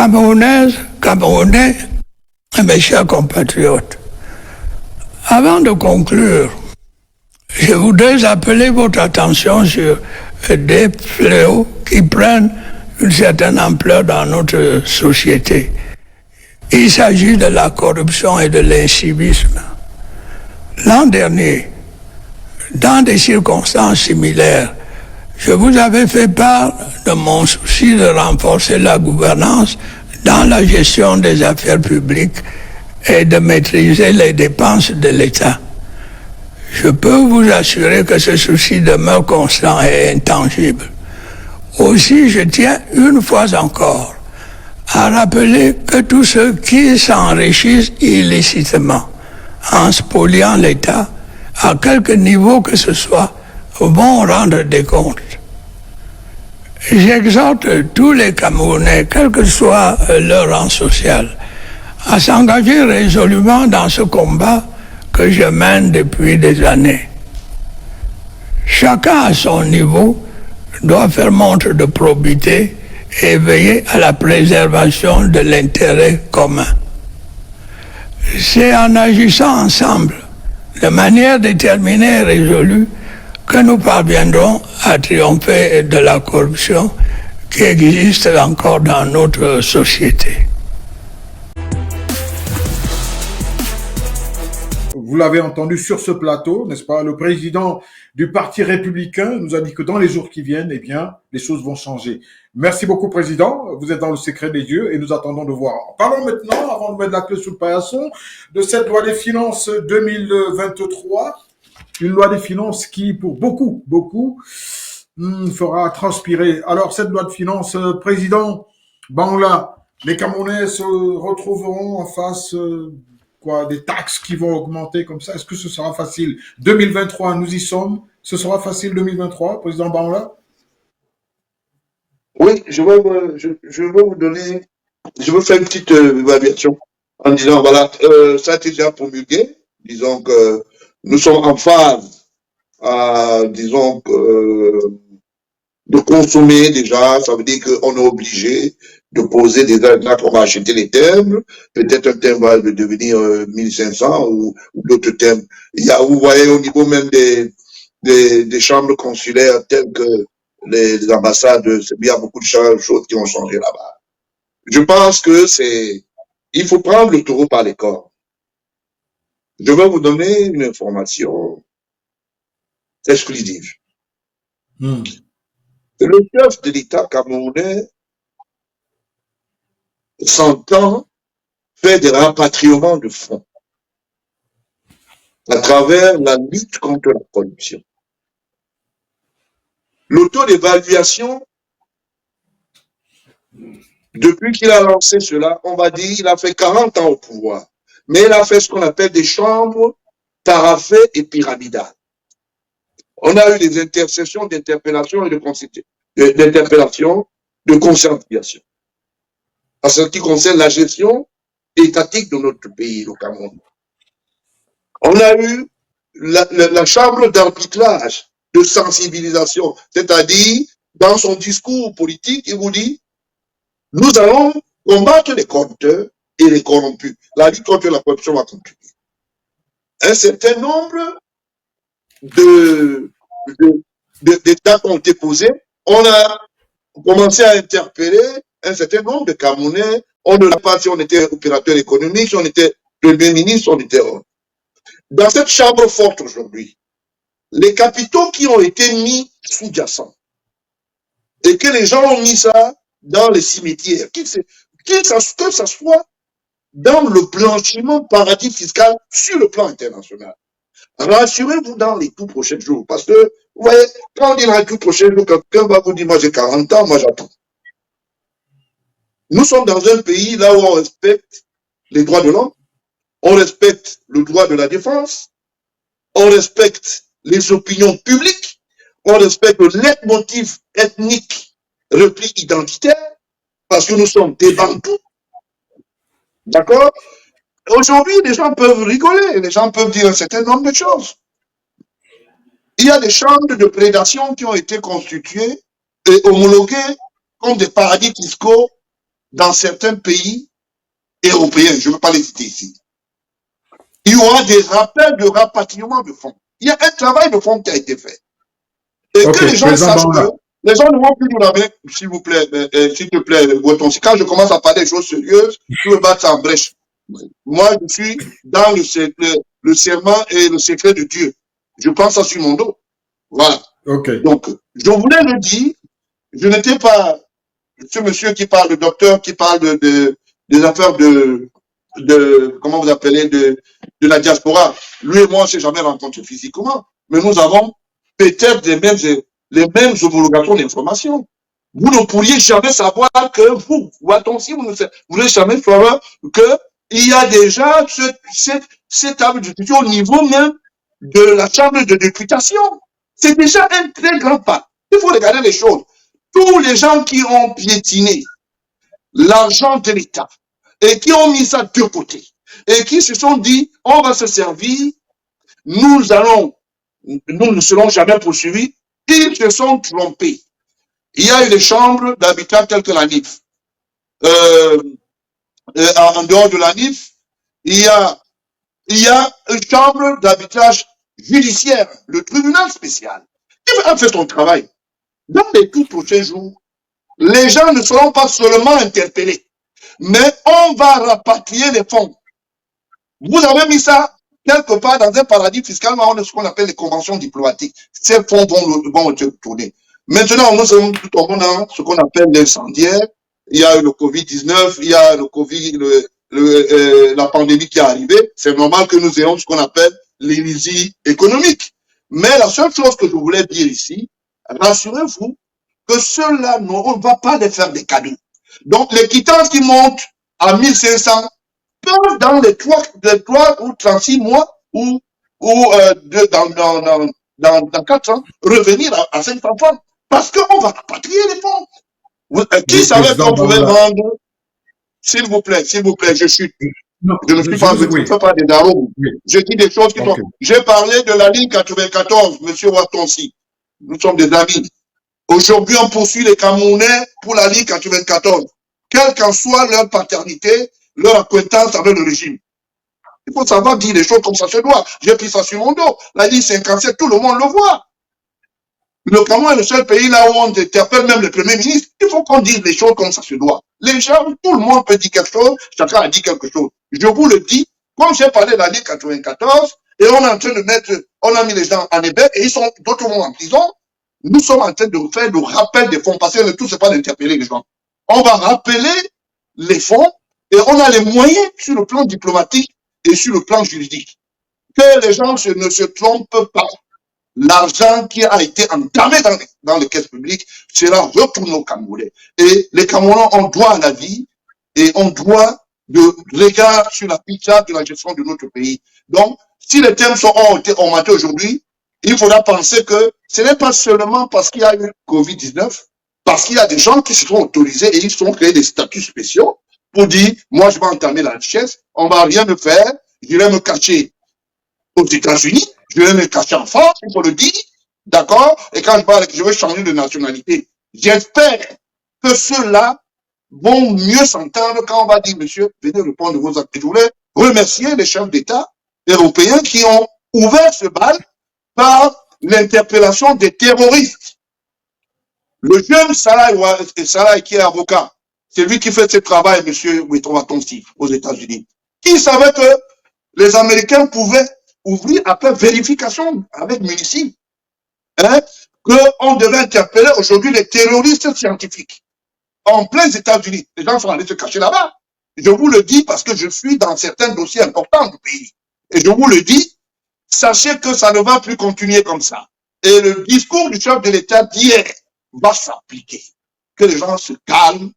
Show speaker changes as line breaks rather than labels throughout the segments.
Camerounaises, Camerounais, mes chers compatriotes, avant de conclure, je voudrais appeler votre attention sur des fléaux qui prennent une certaine ampleur dans notre société. Il s'agit de la corruption et de l'incivisme. L'an dernier, dans des circonstances similaires, je vous avais fait part de mon souci de renforcer la gouvernance dans la gestion des affaires publiques et de maîtriser les dépenses de l'État. Je peux vous assurer que ce souci demeure constant et intangible. Aussi, je tiens une fois encore à rappeler que tous ceux qui s'enrichissent illicitement en spoliant l'État, à quelque niveau que ce soit, vont rendre des comptes. J'exhorte tous les Camerounais, quel que soit leur rang social, à s'engager résolument dans ce combat que je mène depuis des années. Chacun à son niveau doit faire montre de probité et veiller à la préservation de l'intérêt commun. C'est en agissant ensemble, de manière déterminée et résolue, que nous parviendrons à triompher de la corruption qui existe encore dans notre société.
Vous l'avez entendu sur ce plateau, n'est-ce pas? Le président du Parti républicain nous a dit que dans les jours qui viennent, eh bien, les choses vont changer. Merci beaucoup, président. Vous êtes dans le secret des dieux et nous attendons de voir. Parlons maintenant, avant de mettre la clé sous le paillasson, de cette loi des finances 2023. Une loi des finances qui, pour beaucoup, fera transpirer. Alors, cette loi de finances, président Bangla, les Camerounais se retrouveront en face des taxes qui vont augmenter comme ça. Est-ce que ce sera facile? 2023, nous y sommes. Ce sera facile 2023, président Bangla?
Oui, je vais vous donner, je vais faire une petite évaluation en disant, voilà, ça a été déjà promulgué. Disons que nous sommes en phase, disons, de consommer déjà. Ça veut dire qu'on est obligé de poser des actes. On va acheter les thèmes. Peut-être un thème va devenir 1500 ou d'autres thèmes. Il y a, vous voyez, au niveau même des chambres consulaires telles que les ambassades, il y a beaucoup de choses qui ont changé là-bas. Je pense que il faut prendre le taureau par les cornes. Je vais vous donner une information exclusive. Le chef de l'État camerounais s'entend faire des rapatriements de fonds à travers la lutte contre la corruption. Le taux d'évaluation, depuis qu'il a lancé cela, on va dire il a fait 40 ans au pouvoir. Mais il a fait ce qu'on appelle des chambres paraffées et pyramidales. On a eu des intercessions d'interpellation et de conciliation. En ce qui concerne la gestion étatique de notre pays, le Cameroun. On a eu la chambre d'arbitrage, de sensibilisation, c'est-à-dire, dans son discours politique, il vous dit, nous allons combattre les corrupteurs et les corrompus. La lutte contre la corruption va continuer. Un certain nombre d'États ont été posés. On a commencé à interpeller un certain nombre de Camerounais. On ne l'a pas si on était opérateur économique, si on était premier ministre, on était autre. Dans cette chambre forte aujourd'hui, les capitaux qui ont été mis sous-jacents et que les gens ont mis ça dans les cimetières, que ça soit dans le blanchiment paradis fiscal sur le plan international. Rassurez-vous dans les tout prochains jours, parce que, vous voyez, quand on dit dans les tout prochains jours, quelqu'un va vous dire, moi j'ai 40 ans, moi j'attends. Nous sommes dans un pays là où on respecte les droits de l'homme, on respecte le droit de la défense, on respecte les opinions publiques, on respecte le leitmotiv ethnique, repli identitaire, parce que nous sommes des Bantous. D'accord? Aujourd'hui, les gens peuvent rigoler, les gens peuvent dire un certain nombre de choses. Il y a des chambres de prédation qui ont été constituées et homologuées comme des paradis fiscaux dans certains pays européens, je ne veux pas les citer ici, il y aura des rappels de rapatriement de fonds. Il y a un travail de fond qui a été fait. Et que les gens sachent que les gens ne vont plus nous laver, s'il vous plaît, s'il te plaît, Breton. Quand je commence à parler des choses sérieuses, tu me battes en brèche. Moi, je suis dans le serment et le secret de Dieu. Je prends ça sur mon dos. Voilà. Donc, je voulais le dire, je n'étais pas ce monsieur qui parle, le docteur qui parle des affaires comment vous appelez, de la diaspora. Lui et moi, on ne s'est jamais rencontrés physiquement, mais nous avons peut-être les mêmes homologations d'informations. Vous ne pourriez jamais savoir que vous si vous ne voulez jamais savoir qu'il y a déjà cette table de discussion au niveau même de la chambre de députation. C'est déjà un très grand pas. Il faut regarder les choses. Tous les gens qui ont piétiné l'argent de l'État et qui ont mis ça de côté et qui se sont dit, on va se servir, nous ne serons jamais poursuivis, ils se sont trompés. Il y a eu des chambres d'habitat telles que la NIF. En dehors de la NIF, il y a une chambre d'habitage judiciaire, le tribunal spécial, qui va faire son travail. Dans les tout prochains jours, les gens ne seront pas seulement interpellés, mais on va rapatrier les fonds. Vous avez mis ça quelque part dans un paradis fiscal, on a ce qu'on appelle les conventions diplomatiques. Ces fonds vont tourner. Maintenant, nous sommes tout au monde dans ce qu'on appelle l'incendiaire. Il y a eu le Covid-19, il y a le Covid, la pandémie qui est arrivée. C'est normal que nous ayons ce qu'on appelle l'hérésie économique. Mais la seule chose que je voulais dire ici, rassurez-vous que ceux-là, on ne va pas les faire des cadeaux. Donc, les quittances qui montent à 1500 peuvent, dans les 3 ou 36 mois, ou dans 4 ans, revenir à 500 francs. Parce qu'on va rapatrier les fonds. Qui savait qu'on pouvait vendre? S'il vous plaît, je chute. Je ne suis pas, je ne fais pas des darons. Je dis des choses qui sont. J'ai parlé de la ligne 94, monsieur Watonsi. Nous sommes des amis. Aujourd'hui, on poursuit les Camerounais pour la ligne 94. Quelle qu'en soit leur paternité, leur acquaintance avec le régime. Il faut savoir dire les choses comme ça se doit. J'ai pris ça sur mon dos. La ligne 57, tout le monde le voit. Le Cameroun est le seul pays là où on interpelle même le Premier ministre. Il faut qu'on dise les choses comme ça se doit. Les gens, tout le monde peut dire quelque chose, chacun a dit quelque chose. Je vous le dis, comme j'ai parlé de la Ligue 94, et on est en train de on a mis les gens en éveil, et ils sont d'autres monde en prison, nous sommes en train de faire le rappel des fonds, parce que le tout, c'est pas d'interpeller les gens. On va rappeler les fonds, et on a les moyens sur le plan diplomatique et sur le plan juridique. Que les gens ne se trompent pas. L'argent qui a été entamé dans les caisses publiques sera retourné aux Camerounais. Et les Camerounais ont droit à la vie et ont droit de regard sur la pizza de la gestion de notre pays. Donc, si les thèmes ont été augmentés aujourd'hui, il faudra penser que ce n'est pas seulement parce qu'il y a eu Covid-19, parce qu'il y a des gens qui se sont autorisés et ils se sont créés des statuts spéciaux pour dire, moi je vais entamer la richesse, on va rien me faire, je vais me cacher aux États-Unis, je vais me cacher en France, il faut le dire, d'accord? Et quand je parle que je vais changer de nationalité, j'espère que ceux-là vont mieux s'entendre quand on va dire, monsieur, venez répondre vos actes. Je voulais remercier les chefs d'État européens qui ont ouvert ce bal par l'interpellation des terroristes. Le jeune Salah qui est avocat, c'est lui qui fait ce travail, monsieur Ouettouatonsi, aux États-Unis. Qui savait que les Américains pouvaient ouvrir après vérification avec municipes, qu'on devait interpeller aujourd'hui les terroristes scientifiques en plein États-Unis. Les gens sont allés se cacher là-bas. Je vous le dis parce que je suis dans certains dossiers importants du pays. Et je vous le dis, sachez que ça ne va plus continuer comme ça. Et le discours du chef de l'État d'hier va s'appliquer. Que les gens se calment.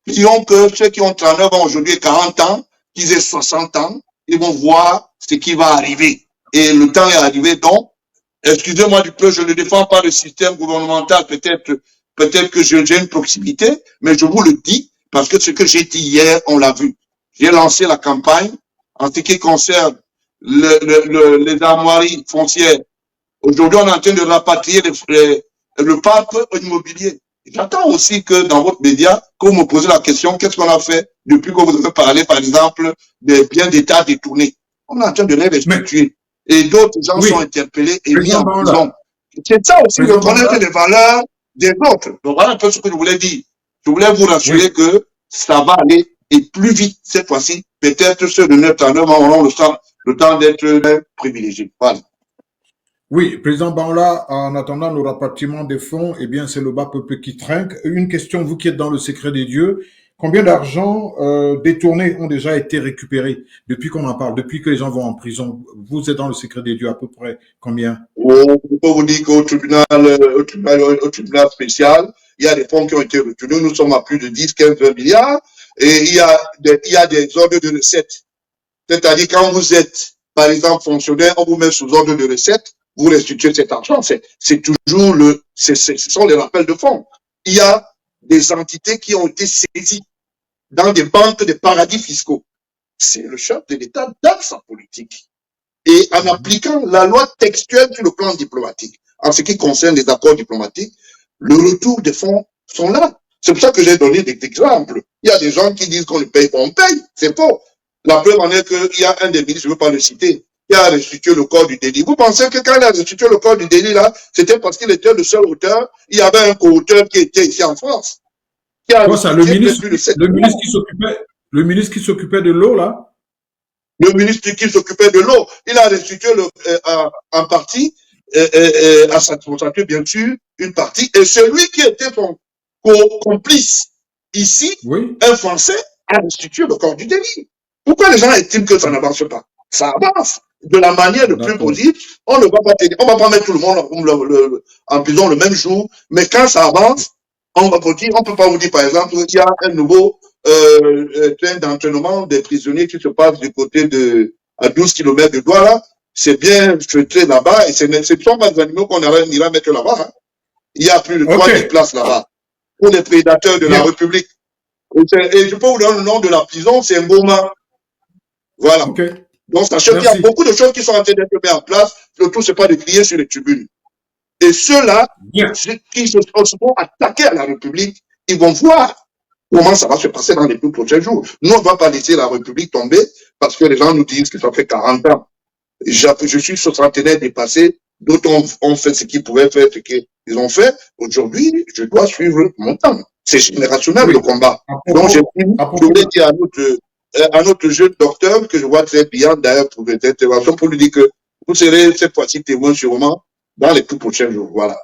Prions que ceux qui ont 39 ans aujourd'hui, 40 ans, qu'ils aient 60 ans, ils vont voir ce qui va arriver. Et le temps est arrivé, donc, excusez-moi du peu, je ne défends pas le système gouvernemental, peut-être que j'ai une proximité, mais je vous le dis, parce que ce que j'ai dit hier, on l'a vu. J'ai lancé la campagne en ce qui concerne les armoiries foncières. Aujourd'hui, on est en train de rapatrier le parc immobilier. J'attends aussi que dans votre média, que vous me posez la question, qu'est-ce qu'on a fait depuis que vous avez parlé, par exemple, des biens d'État détournés. On est en train de les restituer. Et d'autres gens sont interpellés et mis en prison. C'est ça aussi, reconnaître les valeurs des autres. Donc voilà un peu ce que je voulais dire. Je voulais vous rassurer que ça va aller et plus vite cette fois-ci. Peut-être ceux de 9 ans auront le temps d'être privilégiés. Voilà.
Oui, Président Banla, en attendant le rapatriement des fonds, eh bien, c'est le bas peuple qui trinque. Une question, vous qui êtes dans le secret des dieux, combien d'argent détournés ont déjà été récupérés depuis qu'on en parle, depuis que les gens vont en prison? Vous êtes dans le secret des dieux, à peu près combien?
Je peux vous dire qu'au tribunal spécial, il y a des fonds qui ont été retenus. Nous sommes à plus de 10, 15, 20 milliards. Et il y a des ordres de recettes. C'est-à-dire, quand vous êtes, par exemple, fonctionnaire, on vous met sous ordre de recette, vous restituez cet argent. C'est toujours ce sont les rappels de fonds. Il y a des entités qui ont été saisies dans des banques des paradis fiscaux. C'est le chef de l'État dans sa politique. Et en appliquant la loi textuelle sur le plan diplomatique, en ce qui concerne les accords diplomatiques, le retour des fonds sont là. C'est pour ça que j'ai donné des exemples. Il y a des gens qui disent qu'on ne paye pas, on paye. C'est faux. La preuve en est qu'il y a un des ministres, je ne veux pas le citer, qui a restitué le corps du délit. Vous pensez que quand il a restitué le corps du délit, là, c'était parce qu'il était le seul auteur, il y avait un co-auteur qui était ici en France.
Le ministre qui s'occupait de l'eau, là?
Le ministre qui s'occupait de l'eau, il a restitué en partie, à sa responsabilité, bien sûr, une partie, et celui qui était son complice ici, un Français, a restitué le corps du délit. Pourquoi les gens estiment que ça n'avance pas? Ça avance de la manière le plus possible. On ne va pas mettre tout le monde en prison le même jour, mais quand ça avance, on peut pas vous dire, par exemple, qu'il y a un nouveau train d'entraînement des prisonniers qui se passe du côté à 12 km de Douala. C'est bien traité là-bas et ce ne sont pas des animaux qu'on ira mettre là-bas. Hein. Il y a plus de 3000 places là-bas pour les prédateurs de la République. Et je peux vous donner le nom de la prison, c'est Ngoma. Voilà. Donc, sachez qu'il y a beaucoup de choses qui sont en train d'être mises en place. Le tout, c'est pas de crier sur les tribunes. Et ceux-là, qui se vont attaquer à la République, ils vont voir comment ça va se passer dans les plus prochains jours. Nous, on ne va pas laisser la République tomber parce que les gens nous disent que ça fait 40 ans. Je suis soixantenaire dépassé, d'autres ont fait ce qu'ils pouvaient faire, ce qu'ils ont fait. Aujourd'hui, je dois suivre mon temps. C'est générationnel le combat. Donc, je voulais dire à notre jeune docteur, que je vois très bien d'ailleurs pour cette intervention, pour lui dire que vous serez cette fois-ci témoin sûrement dans les tout prochains jours. Voilà.